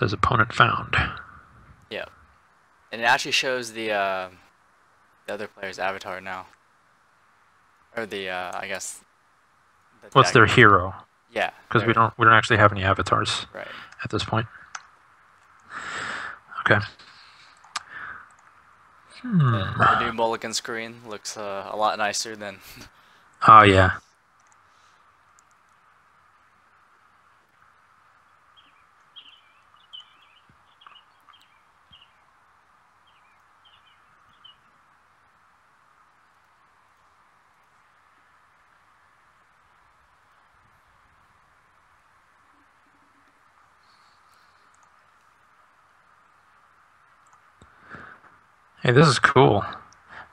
says opponent found. Yeah, and it actually shows the other player's avatar now, or the I guess the What's deck. their hero? Yeah, Because we don't actually have any avatars right. at this point. Okay. The new mulligan screen looks a lot nicer than. Oh yeah. Hey, this is cool.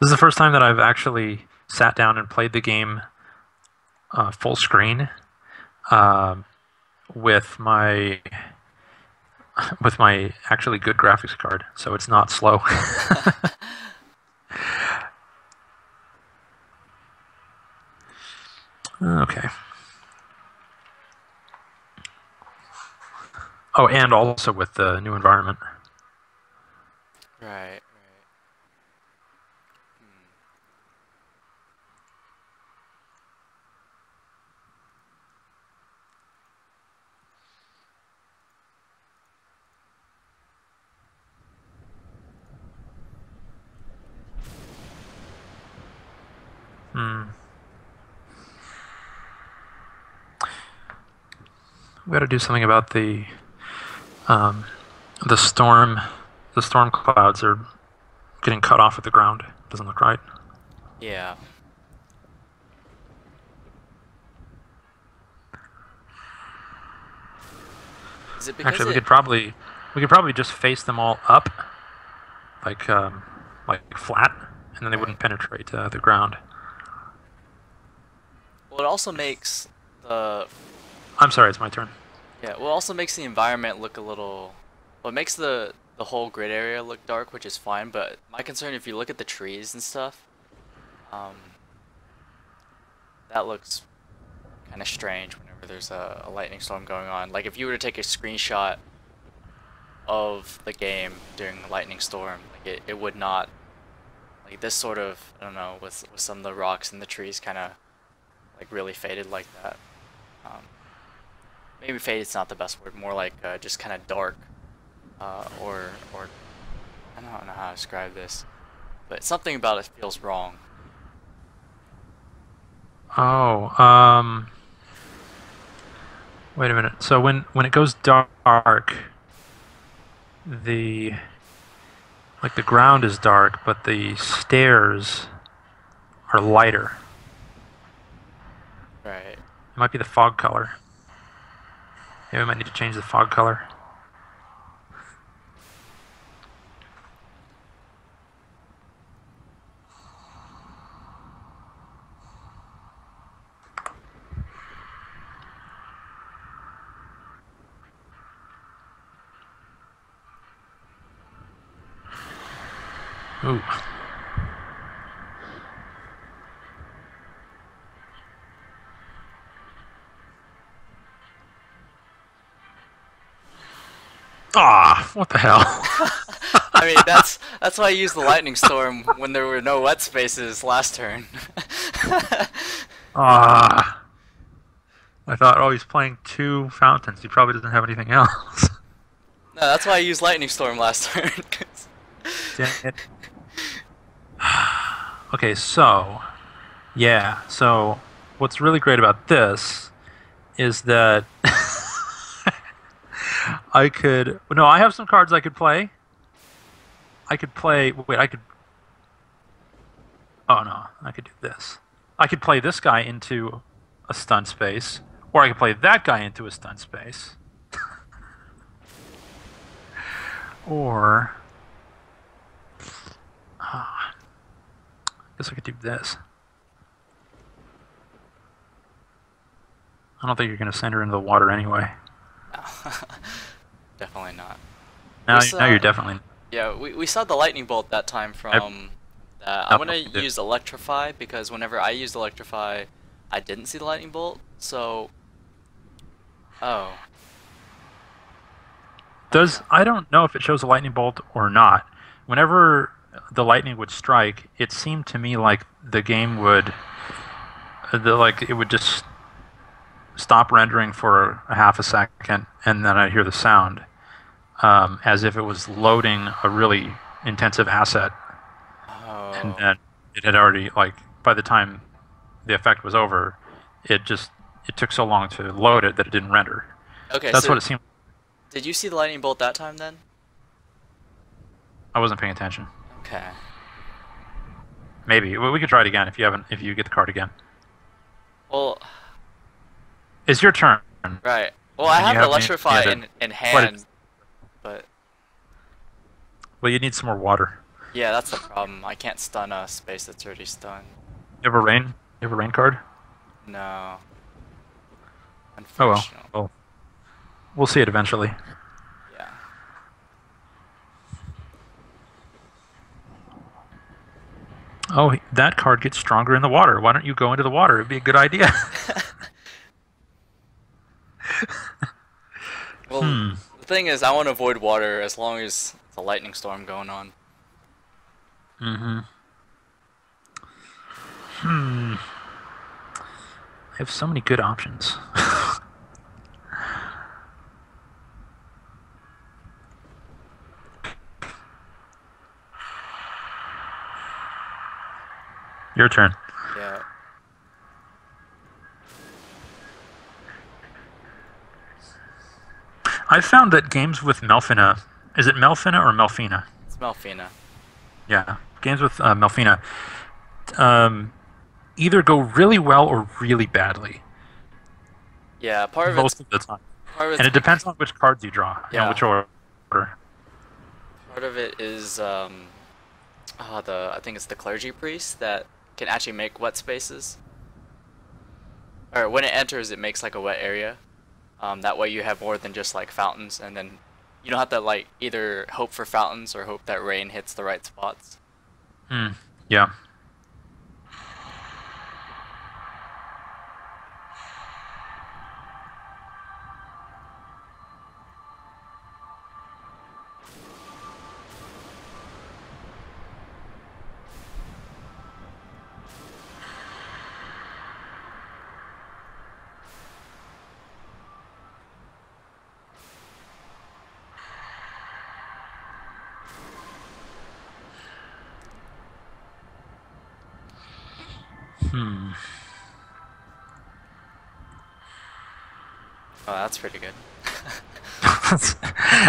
This is the first time that I've actually sat down and played the game full screen um, with my with my actually good graphics card, so it's not slow. Okay. Oh, and also with the new environment. Right, right. Hmm. We got to do something about um, the storm. The storm clouds are getting cut off at the ground. Doesn't look right. Yeah. Is it because Actually, it? we could probably just face them all up, like flat, and then they Right. wouldn't penetrate the ground. Well, it also makes the I'm sorry, it's my turn. yeah. Well, it also makes the environment look a little. Well, it makes the whole grid area look dark, which is fine. But my concern, if you look at the trees and stuff, um, that looks kind of strange whenever there's a lightning storm going on. Like if you were to take a screenshot of the game during the lightning storm, like it would not like this sort of I don't know with some of the rocks and the trees kind of like really faded like that. Um, maybe faded's not the best word, more like just kind of dark, or I don't know how to describe this, but something about it feels wrong. Oh, wait a minute. So when it goes dark, the the ground is dark, but the stairs are lighter. Right. It might be the fog color. Yeah, we might need to change the fog color. Ooh. Ah, what the hell? I mean that's why I used the lightning storm when there were no wet spaces last turn. Ah, I thought, oh, he's playing two fountains. He probably doesn't have anything else. No, that's why I used lightning storm last turn. 'Cause- Dang it. Okay, so yeah, so what's really great about this is that I could no, I have some cards I could play. I could play. Wait, I could. Oh no, I could do this. I could play this guy into a stun space, or I could play that guy into a stun space, or I guess I could do this. I don't think you're gonna send her into the water anyway. Definitely not. We Now saw you're definitely. Yeah, we saw the lightning bolt that time I, from I'm no, gonna you did. use electrify because whenever I used electrify, I didn't see the lightning bolt. So, oh, Does I don't know if it shows a lightning bolt or not. Whenever the lightning would strike, it seemed to me like the game would, like it would just stop rendering for a half a second, and then I'd hear the sound, as if it was loading a really intensive asset, and Oh. then it had already like by the time the effect was over, it just it took so long to load it that it didn't render. Okay, That's so what it seemed. did you see the lightning bolt that time then? I wasn't paying attention. Okay. Maybe we could try it again if you haven't if you get the card again. Well, It's your turn, and right. Well, I you have haven't electrify yet. in What? hand, but Well, you need some more water. yeah, that's the problem. I can't stun a space that's already stunned. You have a rain. You have a rain card. No, Oh well. unfortunately. Well, we'll see it eventually. Yeah. Oh, that card gets stronger in the water. Why don't you go into the water? It'd be a good idea. Well, the thing is, I want to avoid water as long as it's a lightning storm going on. Mm-hmm. Hmm. I have so many good options. Your turn. Yeah. I've found that games with Melfina, is it Melfina or Melfina? It's Malfina. Yeah, games with Melfina um, either go really well or really badly Yeah, most of the time, part of and it's it depends on which cards you draw and yeah, which order. part of it is the I think it's the clergy priest that can actually make wet spaces. Or when it enters, it makes like a wet area. That way you have more than just like fountains, and then you don't have to like either hope for fountains or hope that rain hits the right spots. Hmm. Yeah. Hmm. Oh, that's pretty good.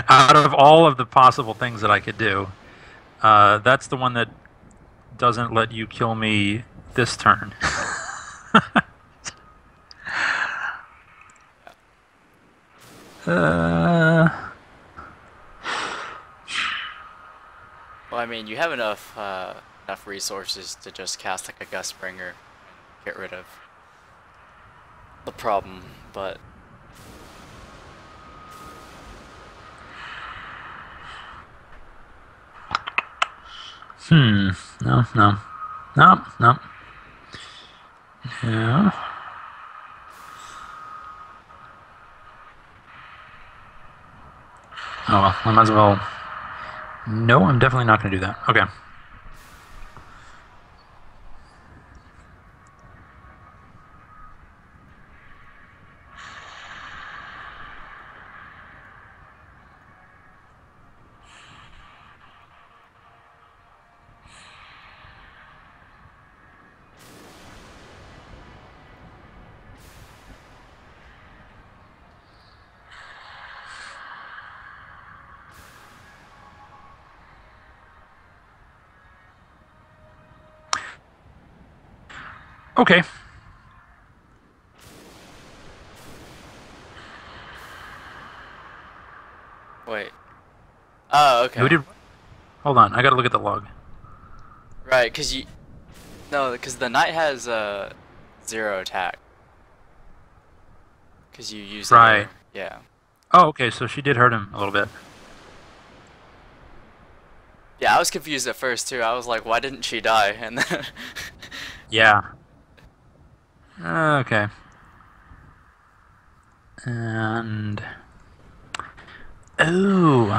Out of all of the possible things that I could do, that's the one that doesn't let you kill me this turn. uh, Well, I mean, you have enough resources to just cast like a Gust Bringer and get rid of the problem, but hmm. No, no. No, no. Yeah. Oh well, I might as well. No, I'm definitely not going to do that. Okay. Okay. wait. Oh, Who okay. did? Hold on, I got to look at the log. Right, cause you no, cause the knight has 0 attack. Cause you use Right. another. Yeah. Oh, okay. So she did hurt him a little bit. Yeah, I was confused at first too. I was like, why didn't she die? And then Yeah. Okay. And Ooh.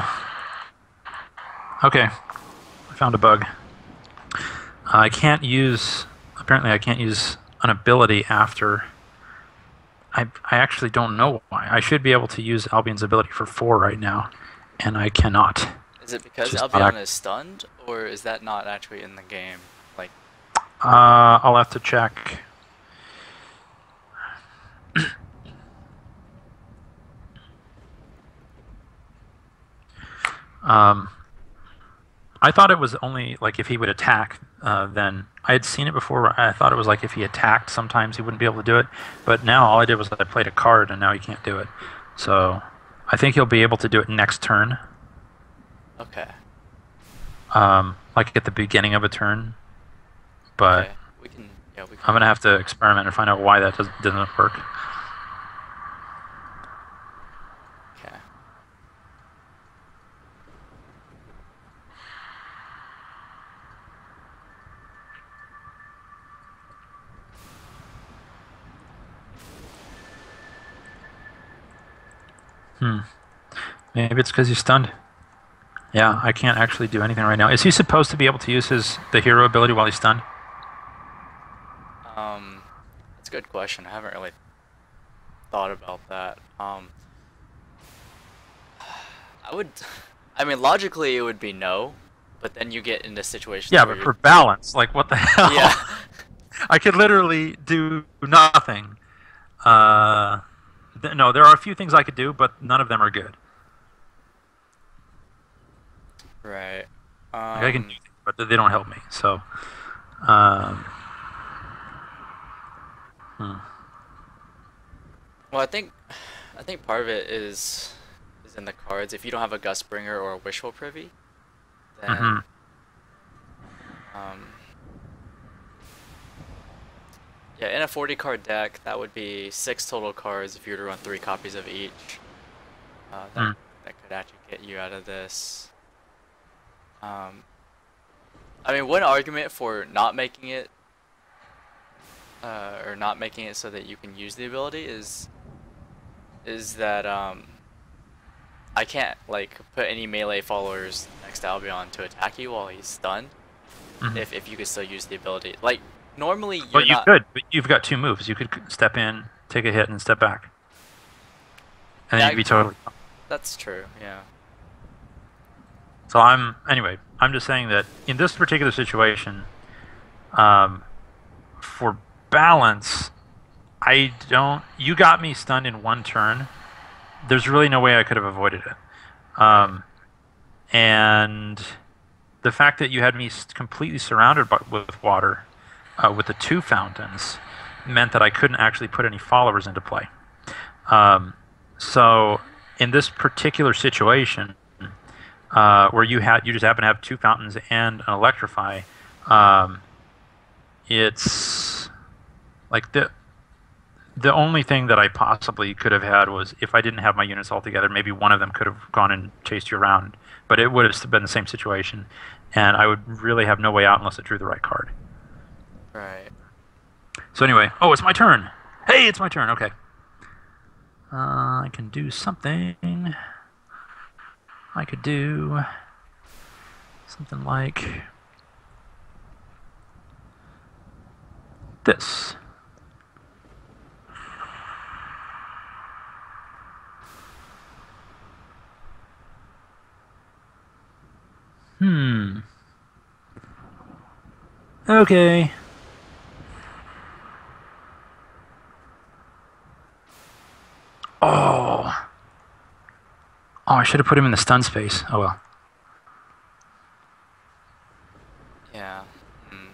Okay, I found a bug. I can't use. Apparently, I can't use an ability after. I actually don't know why. I should be able to use Albion's ability for 4 right now, and I cannot. Is it It's because just not. Albion is stunned, or is that not actually in the game? Like, I'll have to check. Um, I thought it was only like if he would attack, then I had seen it before. I thought it was like if he attacked, sometimes he wouldn't be able to do it. But now all I did was I played a card, and now he can't do it. So I think he'll be able to do it next turn, okay, like at the beginning of a turn. But okay, we can, yeah, we can. I'm gonna have to experiment and find out why that doesn't work. Okay. Maybe it's because he's stunned. Yeah, I can't actually do anything right now. Is he supposed to be able to use the hero ability while he's stunned? That's a good question. I haven't really thought about that. I would, I mean, logically it would be no, but then you get into situations Yeah, where but you're, for balance, like what the yeah, hell? I could literally do nothing. Uh, no, there are a few things I could do, but none of them are good. right. Like I can do things, but they don't help me. So, um, hmm. Well, I think part of it is in the cards. If you don't have a Gustbringer or a Wishful Privy, then Hmm. um, yeah, in a 40 card deck, that would be 6 total cards if you were to run 3 copies of each. That Hmm. that could actually get you out of this. I mean, one argument for not making it, or not making it so that you can use the ability is that I can't like put any melee followers next to Albion to attack you while he's stunned. Hmm. If you could still use the ability, like normally Well, you're you not. could, but you've got 2 moves. You could step in, take a hit, and step back, and then Yeah, you'd be totally. that's true. Yeah. So anyway. I'm just saying that in this particular situation, um, for balance, I don't. You got me stunned in 1 turn. There's really no way I could have avoided it. Right. And the fact that you had me completely surrounded with water, with the 2 fountains, meant that I couldn't actually put any followers into play. Um, so in this particular situation, where you just happen to have 2 fountains and an electrify, um, it's like the only thing that I possibly could have had was if I didn't have my units all together, maybe one of them could have gone and chased you around, but it would have been the same situation, and I would really have no way out unless it drew the right card. Right. So anyway, oh, it's my turn. Hey, it's my turn. Okay, I can do something. I could do something like this. Okay. Oh. Oh, I should have put him in the stun space. Oh well. Yeah. Mm.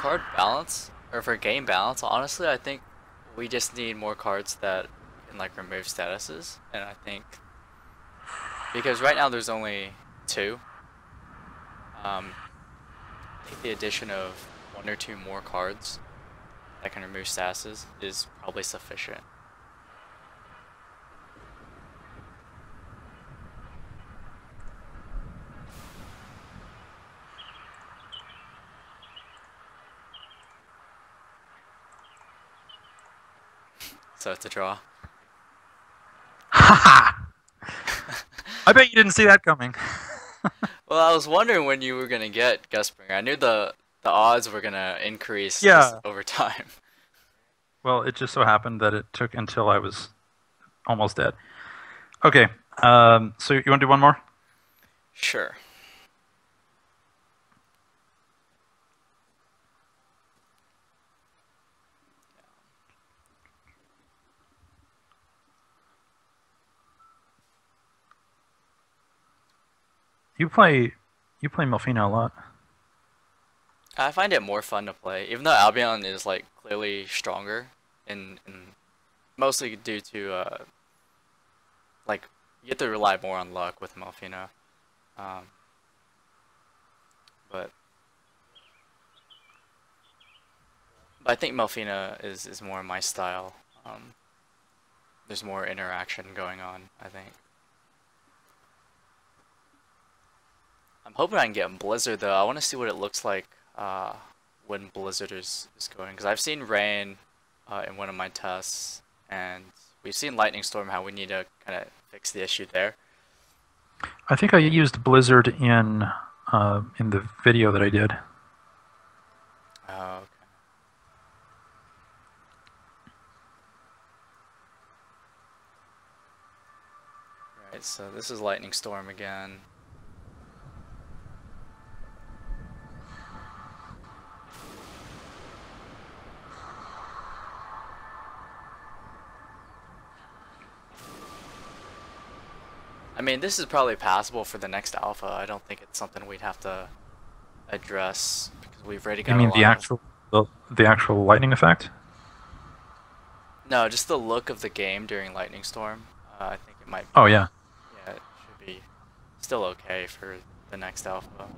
card balance, or for game balance, honestly, I think we just need more cards that can like remove statuses, and I think because right now there's only two. I think the addition of one or two more cards that can remove statuses is probably sufficient. So it's a draw. Haha! I bet you didn't see that coming. Well, I was wondering when you were gonna get Gusbringer. I knew the odds were gonna increase just Yeah. over time. Well, it just so happened that it took until I was almost dead. Okay. So you want to do one more? Sure. You play Melfina a lot. I find it more fun to play, even though Albion is like clearly stronger, in mostly due to like you have to rely more on luck with Melfina. Um, but I think Melfina is more my style. There's more interaction going on, I think. I'm hoping I can get Blizzard though. I want to see what it looks like when Blizzard is going, because I've seen Rain in one of my tests, and we've seen Lightning Storm, how we need to kind of fix the issue there. I think I used Blizzard in the video that I did. Oh, okay. Right, so this is Lightning Storm again. I mean, this is probably passable for the next alpha. I don't think it's something we'd have to address because we've already got You mean a lot of... the actual lightning effect? No, just the look of the game during Lightning Storm. I think it might be... Oh yeah. Yeah, it should be still okay for the next alpha.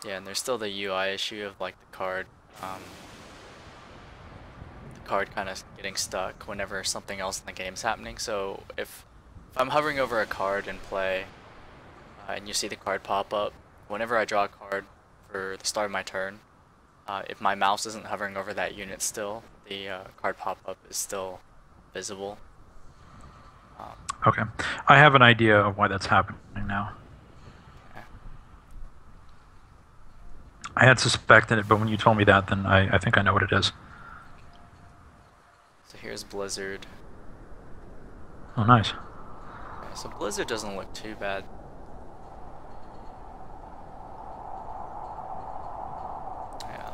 Yeah, and there's still the UI issue of like the card kind of getting stuck whenever something else in the game's happening. So if I'm hovering over a card in play, and you see the card pop up, whenever I draw a card for the start of my turn, if my mouse isn't hovering over that unit still, the card pop-up is still visible. Okay. I have an idea of why that's happening now. Okay. I had suspected it, but when you told me that, then I think I know what it is. So here's Blizzard. Oh, nice. Okay, so Blizzard doesn't look too bad. Yeah.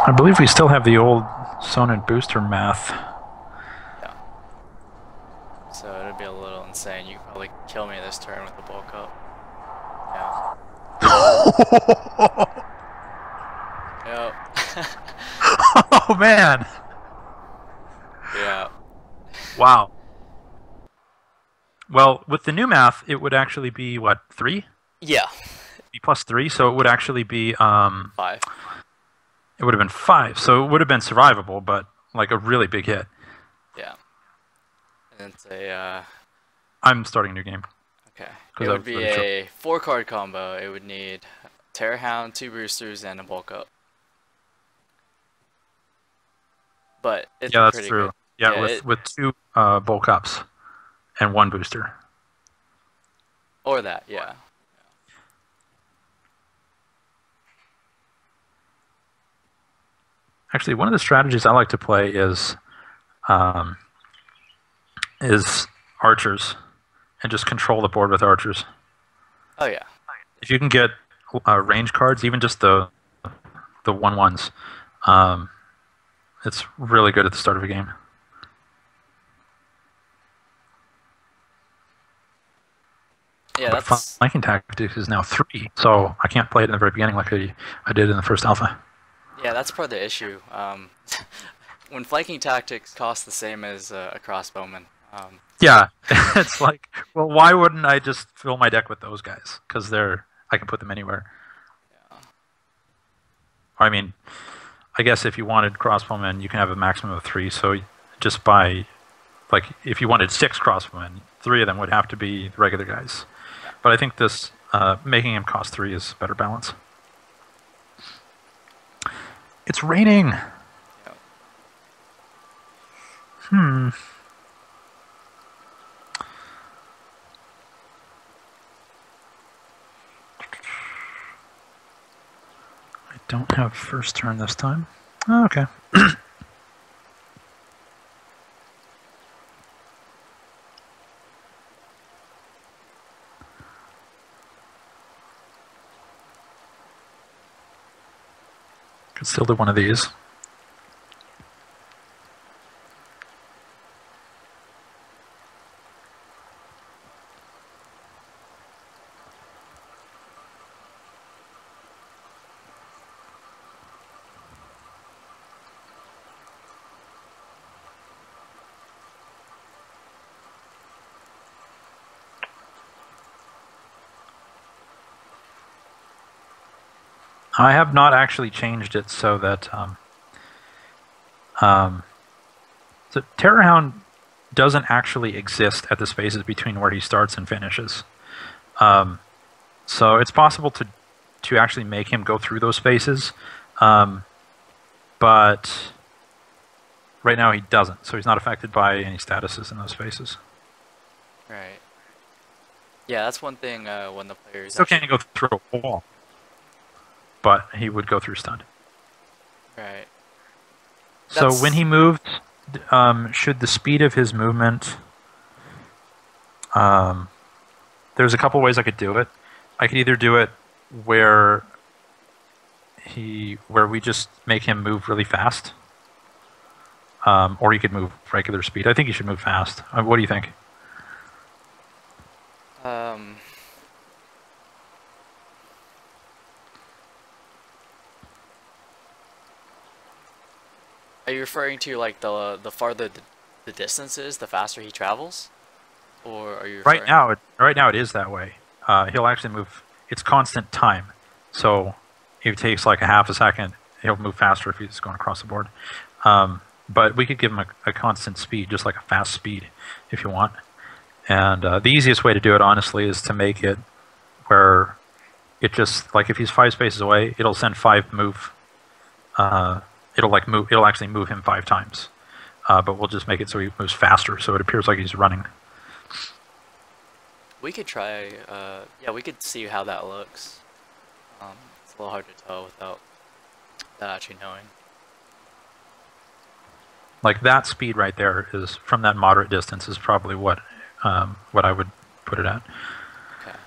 I believe we still have the old Sonnen booster math. Yeah. So it'd be a little insane. You could probably kill me this turn with the bulk up. Yeah. Yep. Oh man! Yeah. Wow. Well, with the new math, it would actually be what, 3? Yeah. Be plus 3, so it would actually be 5. It would have been 5, so it would have been survivable, but like a really big hit. Yeah. And it's a I'm starting a new game. okay. It would be a 4-card combo. It would need Terror Hound, 2 boosters, and a bulk up. But it's yeah, that's pretty true. good. Yeah, with 2 bulk ups and one booster. Or that, yeah. Actually, one of the strategies I like to play um, is archers, and just control the board with archers. Oh yeah. If you can get range cards, even just the 1/1s, um, it's really good at the start of a game. Yeah, But that's flanking tactics is now 3, so I can't play it in the very beginning like I did in the first alpha. yeah, that's part of the issue. When flanking tactics cost the same as a crossbowman. Yeah, it's like, well, why wouldn't I just fill my deck with those guys? Because I can put them anywhere. Yeah. I mean, I guess if you wanted crossbowmen, you can have a maximum of 3. So just by, like, if you wanted 6 crossbowmen, 3 of them would have to be the regular guys. But I think this making him cost 3 is better balance. It's raining. Yeah. I don't have first turn this time. Oh, okay. Could still do one of these. I have not actually changed it so that so Terrorhound doesn't actually exist at the spaces between where he starts and finishes. So it's possible to actually make him go through those spaces, but right now he doesn't. So he's not affected by any statuses in those spaces. Right. Yeah, that's one thing when the players Still can't go through a wall, but he would go through stun. Right. So when he moved, should the speed of his movement... there's a couple ways I could do it. I could either do it where we just make him move really fast, or he could move regular speed. I think he should move fast. What do you think? Are you referring to like the farther the distance is, the faster he travels, or are you referring... Right now it is that way. He'll actually move. It's constant time, so if it takes like a half a second, he'll move faster if he's going across the board. But we could give him a constant speed, just like a fast speed, if you want. And the easiest way to do it, honestly, is to make it where it just, like, if he's 5 spaces away, it'll send 5 move. It'll actually move him 5 times. But we'll just make it so he moves faster, so it appears like he's running. We could try, yeah, we could see how that looks. It's a little hard to tell without actually knowing. Like, that speed right there is, from that moderate distance, is probably what I would put it at. Okay.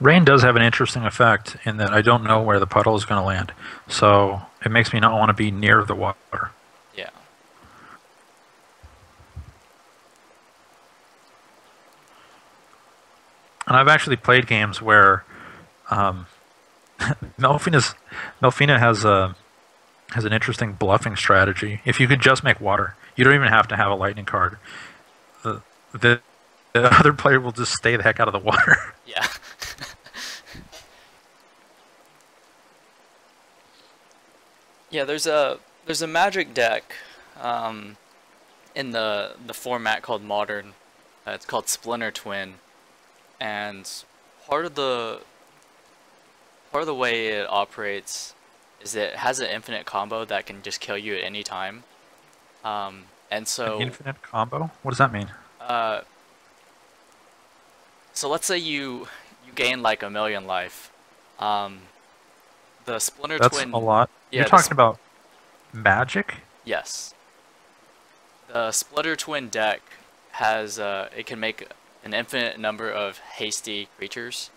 Rain does have an interesting effect in that I don't know where the puddle is going to land, so it makes me not want to be near the water. Yeah. And I've actually played games where Melfina has an interesting bluffing strategy. If you could just make water, you don't even have to have a lightning card. The, the, the other player will just stay the heck out of the water. Yeah. Yeah, there's a magic deck in the format called Modern. It's called Splinter Twin, and part of the part of the way it operates is it has an infinite combo that can just kill you at any time. And An so, infinite combo? What does that mean? uh, so let's say you gain like 1,000,000 life. Um, the Splinter That's a Twin, lot. You're yeah, talking about magic? yes, the Splitter Twin deck has it can make an infinite number of hasty creatures,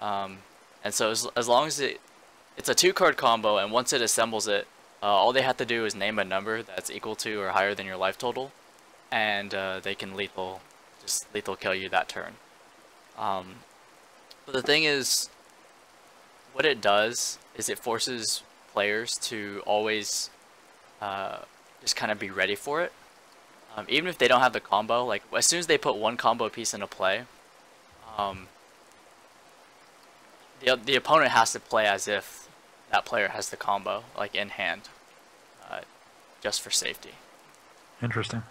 um, and so as long as it's a 2-card combo, and once it assembles it, all they have to do is name a number that's equal to or higher than your life total, and they can just lethal kill you that turn. Um, but the thing is, what it does is it forces players to always uh, just kind of be ready for it. Even if they don't have the combo, like as soon as they put one combo piece into play, um, the opponent has to play as if that player has the combo, like in hand, uh, just for safety. Interesting.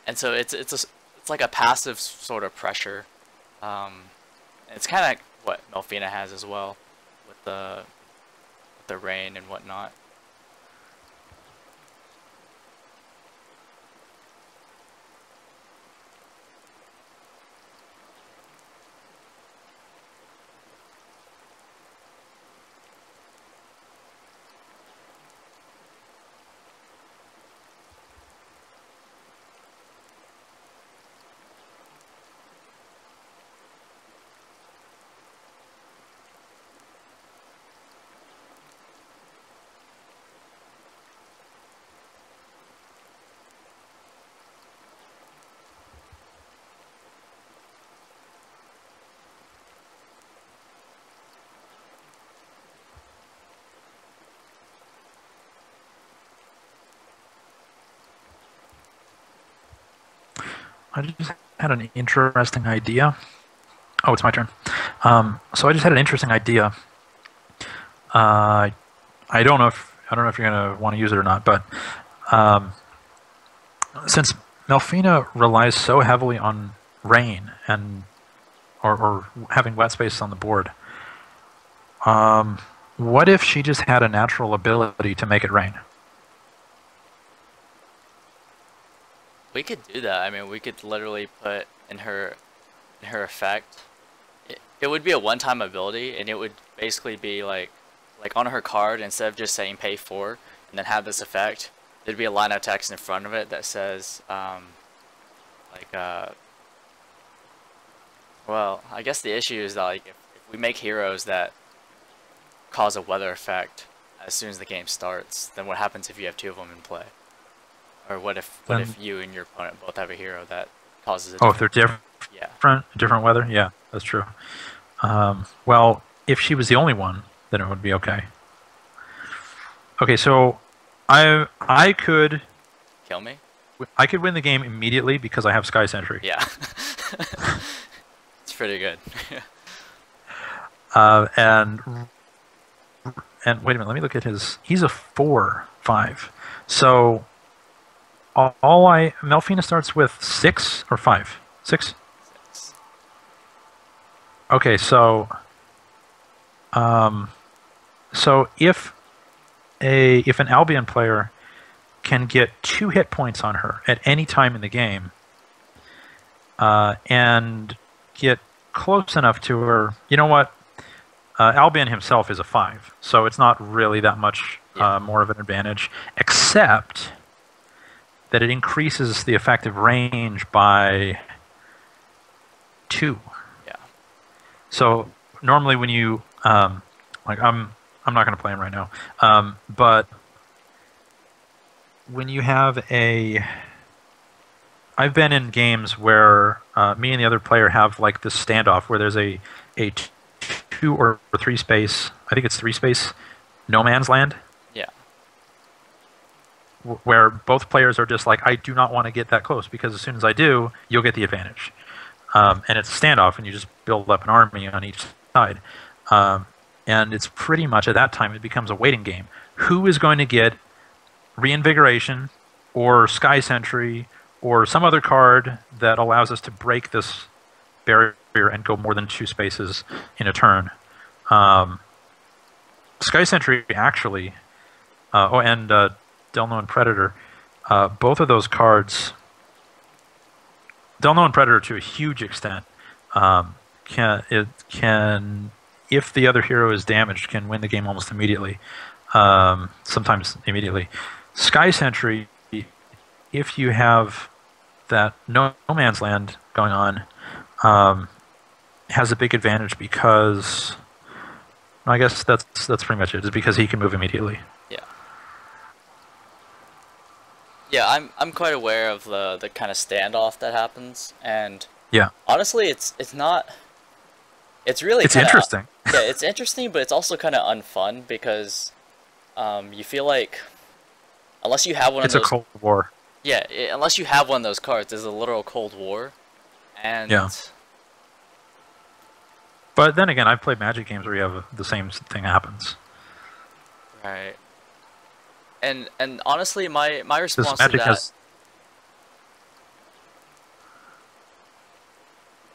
And so it's like a passive sort of pressure. It's kind of like what Melfina has as well, with the rain and whatnot. I just had an interesting idea. Oh, it's my turn. So I just had an interesting idea. Uh, I don't know if you're gonna want to use it or not, but um, since Melfina relies so heavily on rain and or having wet space on the board, what if she just had a natural ability to make it rain? We could do that. I mean, we could literally put in her effect. It would be a one-time ability, and it would basically be like on her card, instead of just saying pay 4 and then have this effect, there'd be a line of text in front of it that says like well, I guess the issue is that like if we make heroes that cause a weather effect as soon as the game starts, then what happens if you have 2 of them in play? Or what Then if you and your opponent both have a hero that causes a oh, if they're yeah. different weather, yeah, that's true. Well, if she was the only one, then it would be okay. Okay, so I could Kill me? win the game immediately because I have Sky Sentry. Yeah. It's pretty good. Uh, and and wait a minute, let me look at his. He's a 4/5. So Melfina starts with 6 or 5. 6. Okay, so so if an Albion player can get 2 hit points on her at any time in the game, and get close enough to her, you know what? Albion himself is a 5, so it's not really that much more of an advantage, except that it increases the effective range by 2. Yeah. So normally when you like I'm not going to play him right now, but when you have I've been in games where me and the other player have like this standoff where there's a 2 or 3 space, I think it's 3 space, no man's land. Yeah. where both players are just like, I do not want to get that close because as soon as I do, you'll get the advantage. And it's a standoff, and you just build up an army on each side. Um, and it's pretty much at that time it becomes a waiting game. Who is going to get Reinvigoration or Sky Sentry or some other card that allows us to break this barrier and go more than 2 spaces in a turn? Sky Sentry actually, and Delno and Predator, both of those cards, Delno and Predator to a huge extent, can, if the other hero is damaged, can win the game almost immediately. Sometimes immediately. Sky Sentry, if you have that no man's land going on, has a big advantage because I guess that's pretty much it. Is because he can move immediately. Yeah. Yeah, I'm quite aware of the kind of standoff that happens, and yeah, honestly, it's not. It's really it's kinda, interesting. Yeah, it's interesting, but it's also kind of unfun because you feel like unless you have one of those. It's a Cold War. Yeah, unless you have one of those cards, there's a literal Cold War, and yeah. But then again, I've played Magic games where you have the same thing happens. Right. And honestly, my response to that.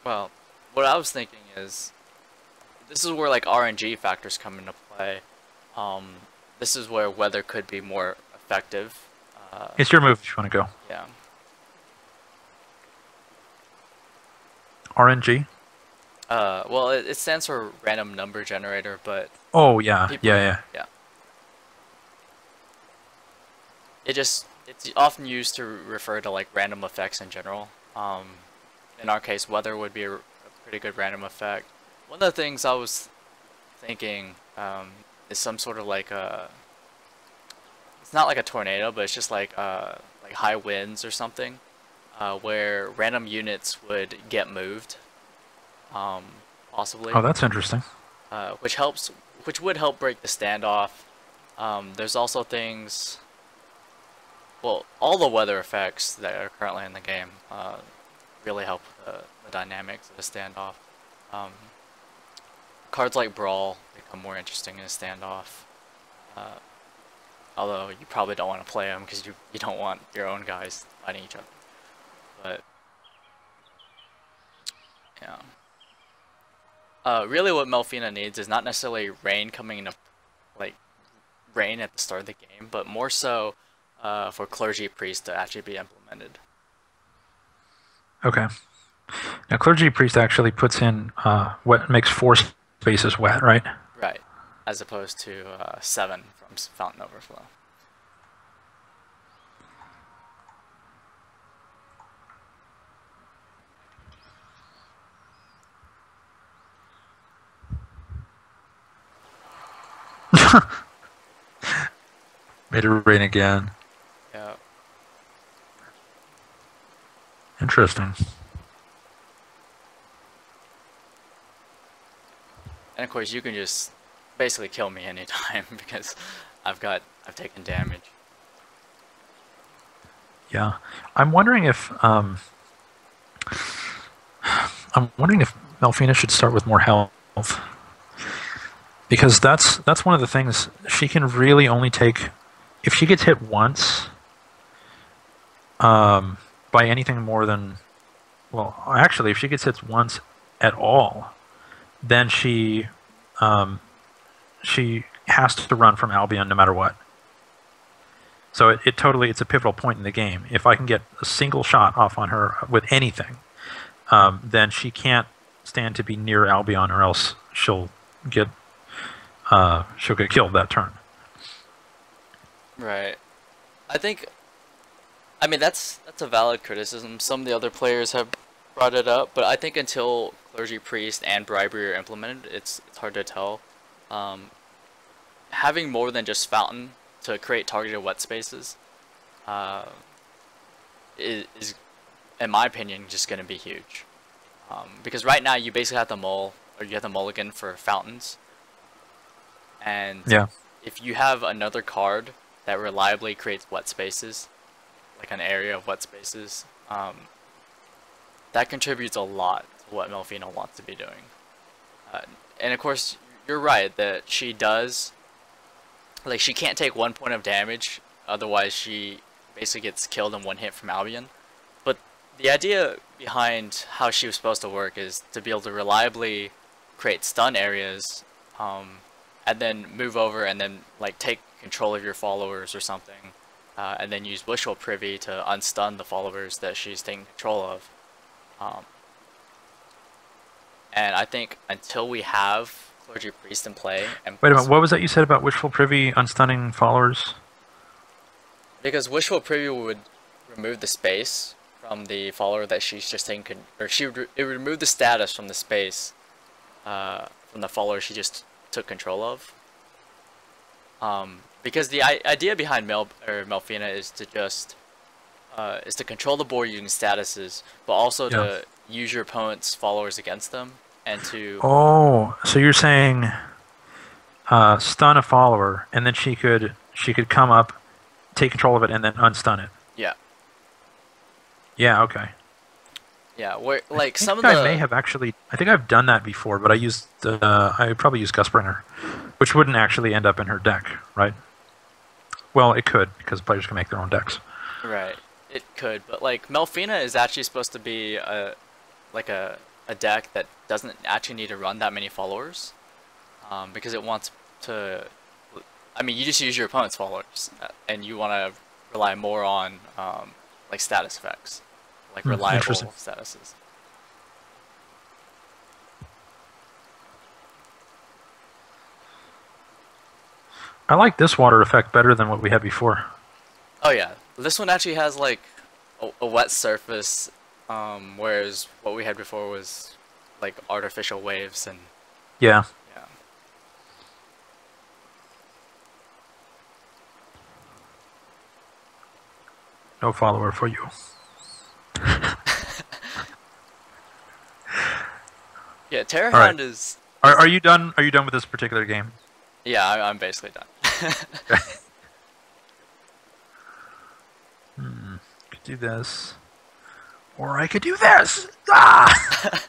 Well, what I was thinking is, this is where like RNG factors come into play. This is where weather could be more effective. It's your move if you want to go. Yeah. RNG? Well, it stands for random number generator, but... Oh, yeah. Yeah. It's often used to refer to like random effects in general. In our case, weather would be a pretty good random effect. One of the things I was thinking is some sort of like a... It's not like a tornado, but it's just like high winds or something, where random units would get moved, possibly. Oh, that's interesting. Which would help break the standoff. There's also things. Well, all the weather effects that are currently in the game really help the dynamics of the standoff. Cards like Brawl become more interesting in a standoff. Although you probably don't want to play them because you don't want your own guys fighting each other. But yeah, really what Melfina needs is not necessarily rain coming into like rain at the start of the game, but more so for Clergy Priest to actually be implemented. Okay. Now Clergy Priest actually puts in what makes 4 spaces wet, right? Right. As opposed to 7 from Fountain Overflow. Made it rain again. Yeah. Interesting. And of course, you can just basically kill me anytime because I've taken damage. Yeah, I'm wondering if Melfina should start with more health, because that's one of the things she can really only take if she gets hit once by anything more than, well, actually, if she gets hit once at all, then she has to run from Albion no matter what. So it's a pivotal point in the game. If I can get a single shot off on her with anything, then she can't stand to be near Albion, or else she'll get killed that turn. Right. I mean that's a valid criticism. Some of the other players have brought it up, but I think until Clergy Priest and Bribery are implemented, it's hard to tell. Having more than just Fountain to create targeted wet spaces is, in my opinion, just going to be huge. Because right now you basically have to you have to mulligan for fountains. And yeah, if you have another card that reliably creates wet spaces, like an area of wet spaces, that contributes a lot to what Melfina wants to be doing. Uh, and of course, you're right that she does, like, she can't take 1 point of damage, otherwise she basically gets killed in one hit from Albion. But the idea behind how she was supposed to work is to be able to reliably create stun areas, and then move over and then like take control of your followers or something, and then use Wishful Privy to unstun the followers that she's taking control of. Um, and I think until we have Clergy Priest in play, and Wait a minute, what was that you said about Wishful Privy unstunning followers? because Wishful Privy would remove the space from the follower that she's just taking, or it would remove the status from the space, from the follower she just took control of. Because the idea behind Melfina is to just is to control the board using statuses, but also to use your opponent's followers against them, and to... Oh, so you're saying stun a follower, and then she could come up, take control of it, and then unstun it. Yeah. Yeah. Okay. Yeah. Where like some of I the... may have actually. I think I've done that before, but I probably used Gustbringer, which wouldn't actually end up in her deck, right? Well, it could, because players can make their own decks. Right. It could, but like Melfina is actually supposed to be a deck that doesn't actually need to run that many followers, because it wants to... I mean, you just use your opponent's followers, and you want to rely more on like status effects, like reliable statuses. I like this water effect better than what we had before. Oh yeah, this one actually has like a wet surface, whereas what we had before was like artificial waves and... Yeah. Yeah. No follower for you. Yeah, Terrahound is... Are you done? Are you done with this particular game? Yeah, I'm basically done. Could do this, or I could do this. Ah!